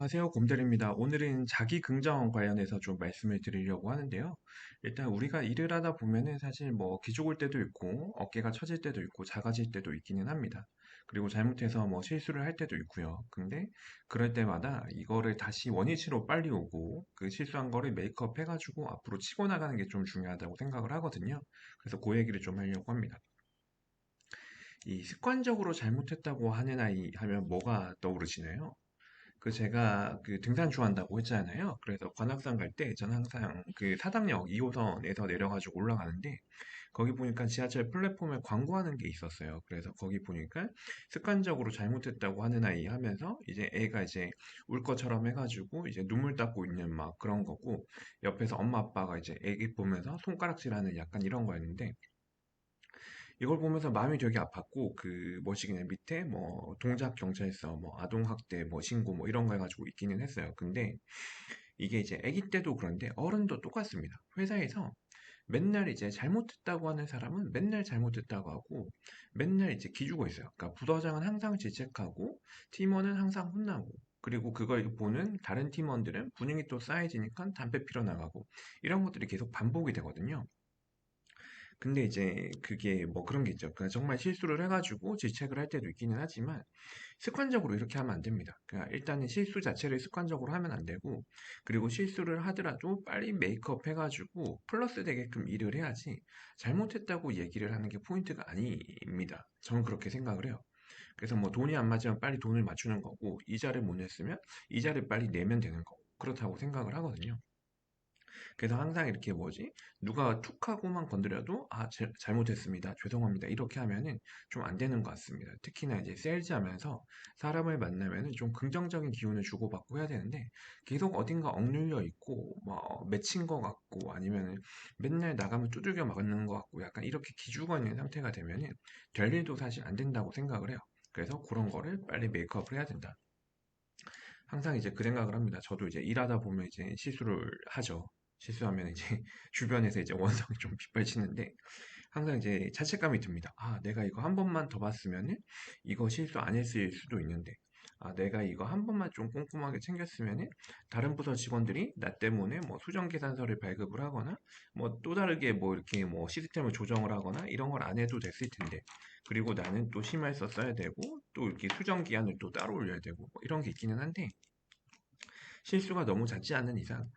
안녕하세요, 곰들입니다. 오늘은 자기 긍정 관련해서 좀 말씀을 드리려고 하는데요. 일단 우리가 일을 하다 보면은 사실 뭐 기죽을 때도 있고 어깨가 처질 때도 있고 작아질 때도 있기는 합니다. 그리고 잘못해서 뭐 실수를 할 때도 있고요. 근데 그럴 때마다 이거를 다시 원위치로 빨리 오고 그 실수한 거를 메이크업 해가지고 앞으로 치고 나가는 게 좀 중요하다고 생각을 하거든요. 그래서 그 얘기를 좀 하려고 합니다. 이 습관적으로 잘못했다고 하는 아이 하면 뭐가 떠오르시나요? 그 제가 그 등산 좋아한다고 했잖아요. 그래서 관악산 갈 때 저는 항상 그 사당역 2호선에서 내려가지고 올라가는데 거기 보니까 지하철 플랫폼에 광고하는 게 있었어요. 그래서 거기 보니까 습관적으로 잘못했다고 하는 아이 하면서 이제 애가 이제 울 것처럼 해가지고 이제 눈물 닦고 있는 막 그런 거고 옆에서 엄마 아빠가 이제 애기 보면서 손가락질하는 약간 이런 거였는데 이걸 보면서 마음이 되게 아팠고 그 뭐시기냐 밑에 뭐 동작 경찰서 뭐 아동 학대 뭐 신고 뭐 이런 거 해가지고 있기는 했어요. 근데 이게 이제 아기 때도 그런데 어른도 똑같습니다. 회사에서 맨날 이제 잘못했다고 하는 사람은 맨날 잘못했다고 하고 맨날 이제 기죽어 있어요. 그러니까 부서장은 항상 질책하고 팀원은 항상 혼나고 그리고 그걸 보는 다른 팀원들은 분위기 또 쌓여지니까 담배 피러 나가고 이런 것들이 계속 반복이 되거든요. 근데 이제 그게 뭐 그런 게 있죠. 그러니까 정말 실수를 해가지고 질책을 할 때도 있기는 하지만 습관적으로 이렇게 하면 안 됩니다. 그러니까 일단은 실수 자체를 습관적으로 하면 안 되고 그리고 실수를 하더라도 빨리 메이크업 해가지고 플러스 되게끔 일을 해야지 잘못했다고 얘기를 하는 게 포인트가 아닙니다. 저는 그렇게 생각을 해요. 그래서 뭐 돈이 안 맞으면 빨리 돈을 맞추는 거고 이자를 못 냈으면 이자를 빨리 내면 되는 거고 그렇다고 생각을 하거든요. 그래서 항상 이렇게 뭐지? 누가 툭 하고만 건드려도 잘못했습니다. 죄송합니다. 이렇게 하면은 좀 안 되는 것 같습니다. 특히나 이제 세일즈 하면서 사람을 만나면은 좀 긍정적인 기운을 주고받고 해야 되는데 계속 어딘가 억눌려 있고 뭐 맺힌 것 같고 아니면은 맨날 나가면 두들겨 맞는 것 같고 약간 이렇게 기죽어 있는 상태가 되면은 될 일도 사실 안 된다고 생각을 해요. 그래서 그런 거를 빨리 메이크업을 해야 된다. 항상 이제 그 생각을 합니다. 저도 이제 일하다 보면 이제 실수를 하죠. 실수하면 이제 주변에서 이제 원성이 좀 빗발치는데 항상 이제 자책감이 듭니다. 아, 내가 이거 한 번만 더 봤으면은 이거 실수 안 했을 수도 있는데 아, 내가 이거 한 번만 좀 꼼꼼하게 챙겼으면은 다른 부서 직원들이 나 때문에 뭐 수정 계산서를 발급을 하거나 뭐 또 다르게 뭐 이렇게 뭐 시스템을 조정을 하거나 이런 걸 안 해도 됐을 텐데 그리고 나는 또 심할서 써야 되고 또 이렇게 수정 기한을 또 따로 올려야 되고 뭐 이런 게 있기는 한데 실수가 너무 잦지 않는 이상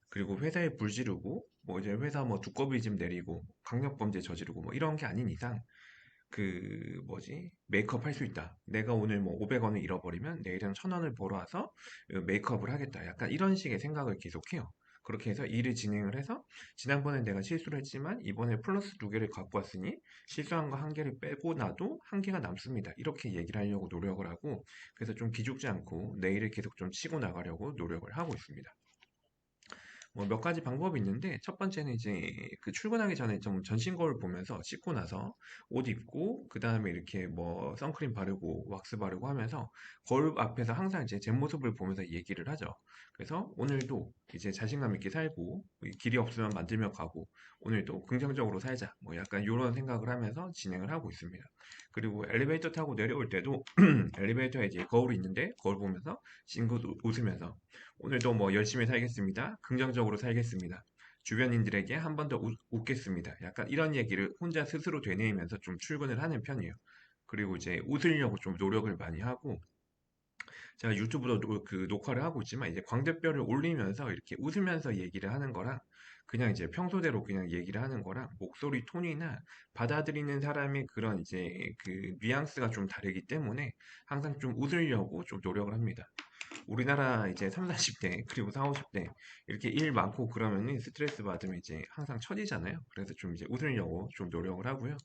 그리고 회사에 불 지르고 뭐 이제 회사 뭐 두꺼비 집 내리고 강력범죄 저지르고 뭐 이런 게 아닌 이상 그 뭐지 메이크업 할 수 있다. 내가 오늘 뭐 500원을 잃어버리면 내일은 1000원을 벌어와서 메이크업을 하겠다. 약간 이런 식의 생각을 계속해요. 그렇게 해서 일을 진행을 해서 지난번에 내가 실수를 했지만 이번에 플러스 두 개를 갖고 왔으니 실수한 거 한 개를 빼고 나도 한 개가 남습니다. 이렇게 얘기를 하려고 노력을 하고 그래서 좀 기죽지 않고 내일을 계속 좀 치고 나가려고 노력을 하고 있습니다. 뭐 몇 가지 방법이 있는데 첫 번째는 이제 그 출근하기 전에 좀 전신 거울 보면서 씻고 나서 옷 입고 그 다음에 이렇게 뭐 선크림 바르고 왁스 바르고 하면서 거울 앞에서 항상 이제 제 모습을 보면서 얘기를 하죠. 그래서 오늘도 이제 자신감 있게 살고 길이 없으면 만들며 가고 오늘도 긍정적으로 살자 뭐 약간 이런 생각을 하면서 진행을 하고 있습니다. 그리고 엘리베이터 타고 내려올 때도 엘리베이터에 이제 거울이 있는데 거울 보면서 싱긋 웃으면서 오늘도 뭐 열심히 살겠습니다. 긍정적으로 살겠습니다. 주변인들에게 한 번 더 웃겠습니다. 약간 이런 얘기를 혼자 스스로 되뇌이면서 좀 출근을 하는 편이에요. 그리고 이제 웃으려고 좀 노력을 많이 하고 제가 유튜브로 그 녹화를 하고 있지만 이제 광대뼈를 올리면서 이렇게 웃으면서 얘기를 하는 거랑 그냥 이제 평소대로 그냥 얘기를 하는 거랑 목소리 톤이나 받아들이는 사람의 그런 이제 그 뉘앙스가 좀 다르기 때문에 항상 좀 웃으려고 좀 노력을 합니다. 우리나라 이제 3, 40대 그리고 4, 50대 이렇게 일 많고 그러면은 스트레스 받으면 이제 항상 처지잖아요. 그래서 좀 이제 웃으려고 좀 노력을 하고요.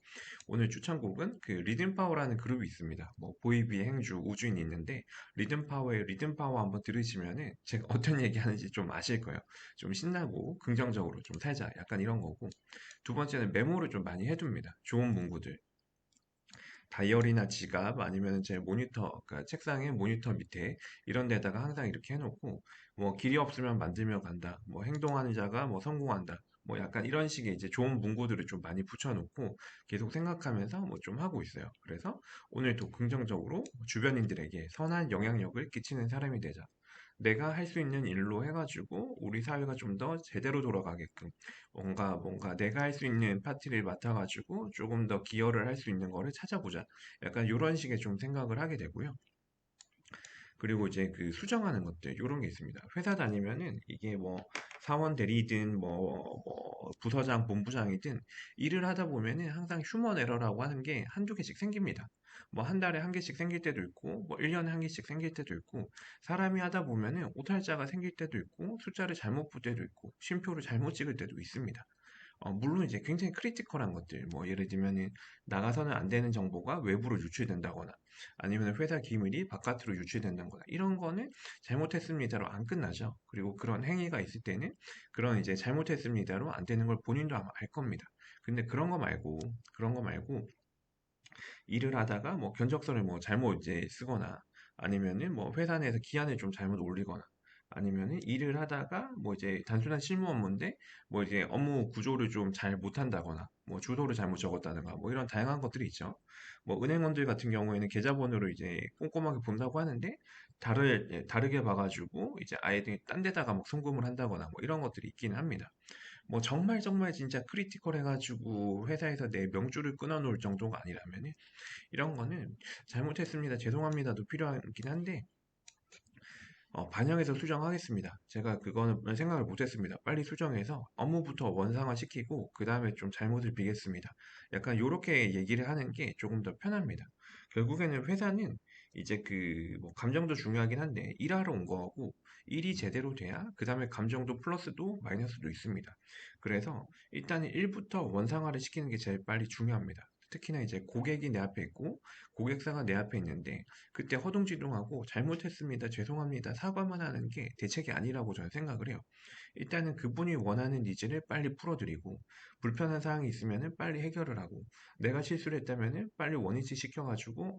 오늘 추천곡은 그 리듬파워라는 그룹이 있습니다. 뭐 보이비의 행주, 우주인이 있는데 리듬파워의 리듬파워 한번 들으시면은 제가 어떤 얘기하는지 좀 아실 거예요. 좀 신나고 긍정적으로 좀 살자. 약간 이런 거고. 두 번째는 메모를 좀 많이 해둡니다. 좋은 문구들. 다이어리나 지갑 아니면 제 모니터, 그러니까 책상의 모니터 밑에 이런 데다가 항상 이렇게 해놓고 뭐 길이 없으면 만들며 간다. 뭐 행동하는 자가 뭐 성공한다. 뭐 약간 이런 식의 이제 좋은 문구들을 좀 많이 붙여놓고 계속 생각하면서 뭐 좀 하고 있어요. 그래서 오늘도 긍정적으로 주변인들에게 선한 영향력을 끼치는 사람이 되자. 내가 할 수 있는 일로 해가지고 우리 사회가 좀 더 제대로 돌아가게끔 뭔가 내가 할 수 있는 파트를 맡아가지고 조금 더 기여를 할 수 있는 거를 찾아보자. 약간 이런 식의 좀 생각을 하게 되고요. 그리고 이제 그 수정하는 것들 이런 게 있습니다. 회사 다니면은 이게 뭐 사원 대리든 뭐 부서장, 본부장이든 일을 하다 보면은 항상 휴먼 에러라고 하는 게 한두 개씩 생깁니다. 뭐 한 달에 한 개씩 생길 때도 있고 뭐 1년에 한 개씩 생길 때도 있고 사람이 하다 보면은 오탈자가 생길 때도 있고 숫자를 잘못 볼 때도 있고 쉼표를 잘못 찍을 때도 있습니다. 물론 이제 굉장히 크리티컬한 것들, 뭐 예를 들면은 나가서는 안 되는 정보가 외부로 유출된다거나 아니면 회사 기밀이 바깥으로 유출된다거나 이런 거는 잘못했습니다로 안 끝나죠. 그리고 그런 행위가 있을 때는 그런 이제 잘못했습니다로 안 되는 걸 본인도 아마 알 겁니다. 근데 그런 거 말고 일을 하다가 뭐 견적서를 뭐 잘못 이제 쓰거나 아니면은 뭐 회사 내에서 기한을 좀 잘못 올리거나 아니면은 일을 하다가 뭐 이제 단순한 실무 업무인데 뭐 이제 업무 구조를 좀 잘 못한다거나 뭐 주소를 잘못 적었다든가 뭐 이런 다양한 것들이 있죠. 뭐 은행원들 같은 경우에는 계좌번호를 이제 꼼꼼하게 본다고 하는데 다르게 봐가지고 이제 아예 딴 데다가 막 송금을 한다거나 뭐 이런 것들이 있기는 합니다. 뭐 정말 정말 진짜 크리티컬 해가지고 회사에서 내 명줄을 끊어놓을 정도가 아니라면 이런 거는 잘못했습니다. 죄송합니다도 필요하긴 한데 반영해서 수정하겠습니다. 제가 그거는 생각을 못했습니다. 빨리 수정해서 업무부터 원상화 시키고 그 다음에 좀 잘못을 비겠습니다. 약간 요렇게 얘기를 하는 게 조금 더 편합니다. 결국에는 회사는 이제 그 뭐 감정도 중요하긴 한데 일하러 온 거하고 일이 제대로 돼야 그 다음에 감정도 플러스도 마이너스도 있습니다. 그래서 일단 일부터 원상화를 시키는 게 제일 빨리 중요합니다. 특히나 이제 고객이 내 앞에 있고 고객사가 내 앞에 있는데 그때 허둥지둥하고 잘못했습니다. 죄송합니다. 사과만 하는 게 대책이 아니라고 저는 생각을 해요. 일단은 그분이 원하는 니즈를 빨리 풀어드리고 불편한 사항이 있으면 빨리 해결을 하고 내가 실수를 했다면 빨리 원위치 시켜가지고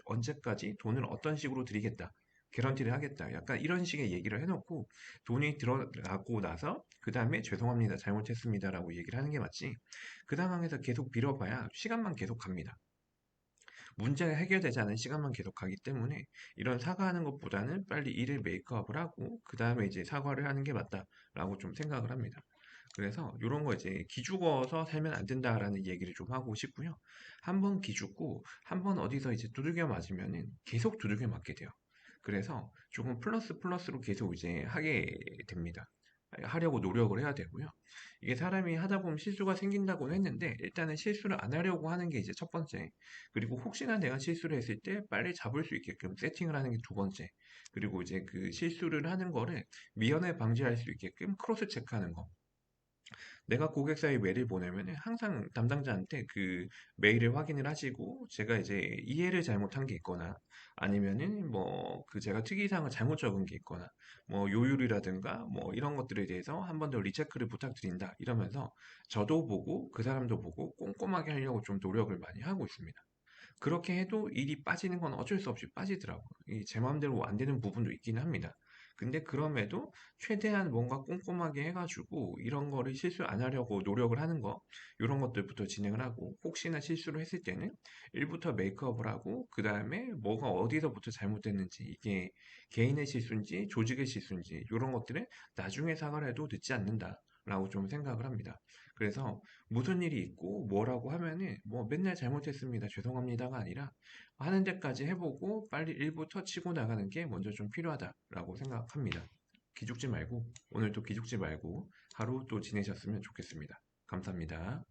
언제까지 돈을 어떤 식으로 드리겠다. 개런티를 하겠다. 약간 이런 식의 얘기를 해놓고 돈이 들어가고 나서 그 다음에 죄송합니다. 잘못했습니다라고 얘기를 하는 게 맞지. 그 상황에서 계속 빌어봐야 시간만 계속 갑니다. 문제가 해결되지 않은 시간만 계속 가기 때문에 이런 사과하는 것보다는 빨리 일을 메이크업을 하고 그 다음에 이제 사과를 하는 게 맞다라고 좀 생각을 합니다. 그래서 이런 거 이제 기죽어서 살면 안 된다라는 얘기를 좀 하고 싶고요. 한 번 기죽고 한 번 어디서 이제 두들겨 맞으면은 계속 두들겨 맞게 돼요. 그래서 조금 플러스로 계속 이제 하게 됩니다. 하려고 노력을 해야 되고요. 이게 사람이 하다 보면 실수가 생긴다고는 했는데 일단은 실수를 안 하려고 하는 게 이제 첫 번째. 그리고 혹시나 내가 실수를 했을 때 빨리 잡을 수 있게끔 세팅을 하는 게 두 번째. 그리고 이제 그 실수를 하는 거를 미연에 방지할 수 있게끔 크로스 체크하는 거. 내가 고객사에 메일을 보내면 항상 담당자한테 그 메일을 확인을 하시고 제가 이제 이해를 잘못한 게 있거나 아니면은 뭐 그 제가 특이사항을 잘못 적은 게 있거나 뭐 요율이라든가 뭐 이런 것들에 대해서 한 번 더 리체크를 부탁드린다 이러면서 저도 보고 그 사람도 보고 꼼꼼하게 하려고 좀 노력을 많이 하고 있습니다. 그렇게 해도 일이 빠지는 건 어쩔 수 없이 빠지더라고요. 제 마음대로 안 되는 부분도 있기는 합니다. 근데 그럼에도 최대한 뭔가 꼼꼼하게 해가지고 이런 거를 실수 안 하려고 노력을 하는 거, 이런 것들부터 진행을 하고, 혹시나 실수를 했을 때는 일부터 메이크업을 하고, 그 다음에 뭐가 어디서부터 잘못됐는지, 이게 개인의 실수인지 조직의 실수인지, 이런 것들은 나중에 사과를 해도 늦지 않는다라고 좀 생각을 합니다. 그래서 무슨 일이 있고 뭐라고 하면은 뭐 맨날 잘못했습니다. 죄송합니다가 아니라 하는 데까지 해보고 빨리 일부터 치고 나가는 게 먼저 좀 필요하다라고 생각합니다. 오늘도 기죽지 말고 하루 또 지내셨으면 좋겠습니다. 감사합니다.